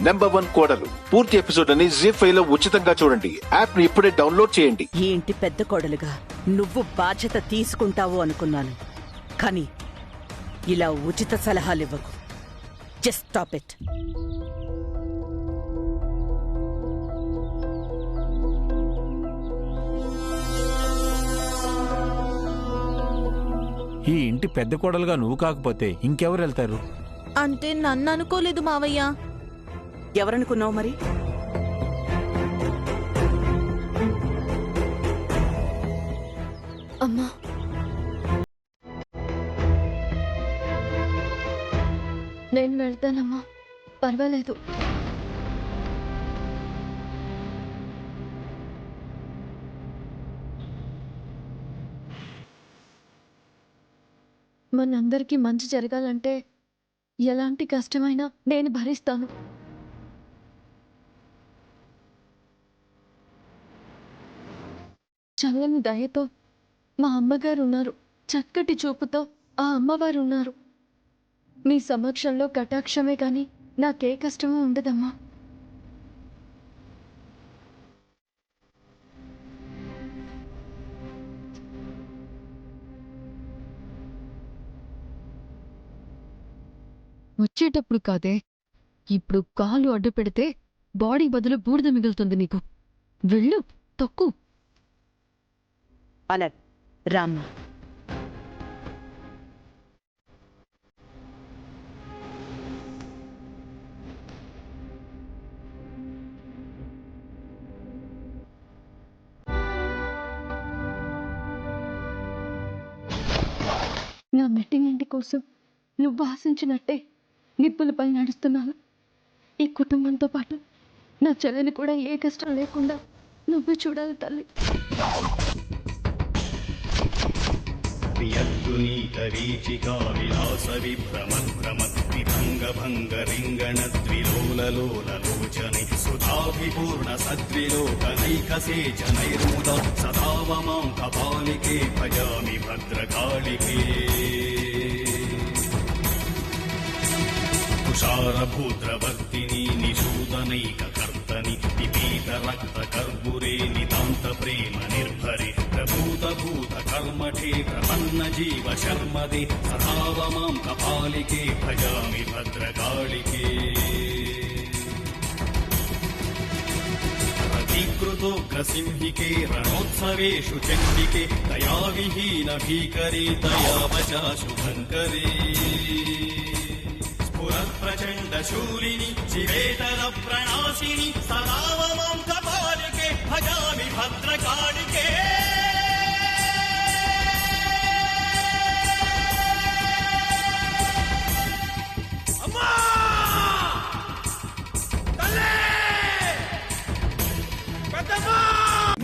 #1 కోడలు పూర్తి ఎపిసోడ్ అని జీ5 లో ఉచితంగా చూడండి. యాప్ ని ఇప్పుడే డౌన్లోడ్ చేయండి. ఈ ఇంటి పెద్ద కోడలుగా నువ్వు బాధ్యత తీసుకుంటావు అనుకున్నాను, కానీ ఇలా ఉచిత సలహాలివ్వకు. Just stop it. ఈ ఇంటి పెద్ద కోడలుగా నువ్వు కాకపోతే ఇంకెవరు వెళ్తారు? అంటే నన్ను అనుకోలేదు మావయ్య. ఎవరనుకున్నావు మరి? అమ్మా, నేను వెళ్తానమ్మా, పర్వాలేదు. మనందరికీ మంచి జరగాలంటే ఎలాంటి కష్టమైనా నేను భరిస్తాను. చల్లని దయతో మా అమ్మగారు ఉన్నారు, చక్కటి చూపుతో ఆ అమ్మవారు ఉన్నారు. మీ సమక్షంలో కటాక్షమే కానీ నాకే కష్టమూ ఉండదమ్మా. వచ్చేటప్పుడు కాదే, ఇప్పుడు కాలు అడ్డు పెడితే బాడీ బదులు బూడిద మిగులుతుంది నీకు. వెళ్ళు, తొక్కు. అలా రామ్మా. నా మెట్టినింటి కోసం నువ్వు ఆశించినట్టే నిప్పులపై నడుస్తున్నాను. ఈ కుటుంబంతో పాటు నా చెల్లెని కూడా ఏ కష్టం లేకుండా నువ్వు చూడాలి తల్లి. ప్రియద్గునీకరీచికా విలాస విభ్రమద్భ్రమద్విభంగ భంగ రింగణ ద్విలోలలోలలోచని సుధాభిపూర్ణ సద్విలోకనైకసేచనైర్ముద సదావమాం కపాలికే భజామి భద్రకాళికే. తుషారభూద్రవర్తిని నిషూదనైకకర్తని విపీత రక్త కర్పూరే నితాంత ప్రేమ నిర్భరే ప్రభూత భూత కర్మఠే ప్రపన్న జీవ శర్మదే సదావమాం కపాలికే భజామి భద్రకాళికే. ప్రతికృతోగ్రసింహికే రణోత్సవేషు చండికే దయావిహీన భీకరే దయావచా శుభంకరే. ప్రచండ శూలిని శివేతర ప్రణాశిని సదావమాం కపాలికే భజామి భద్రకాళికే.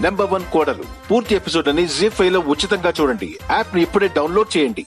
#1 కోడలు పూర్తి ఎపిసోడ్ అని జీ5 లో ఉచితంగా చూడండి. యాప్ ని ఇప్పుడే డౌన్లోడ్ చేయండి.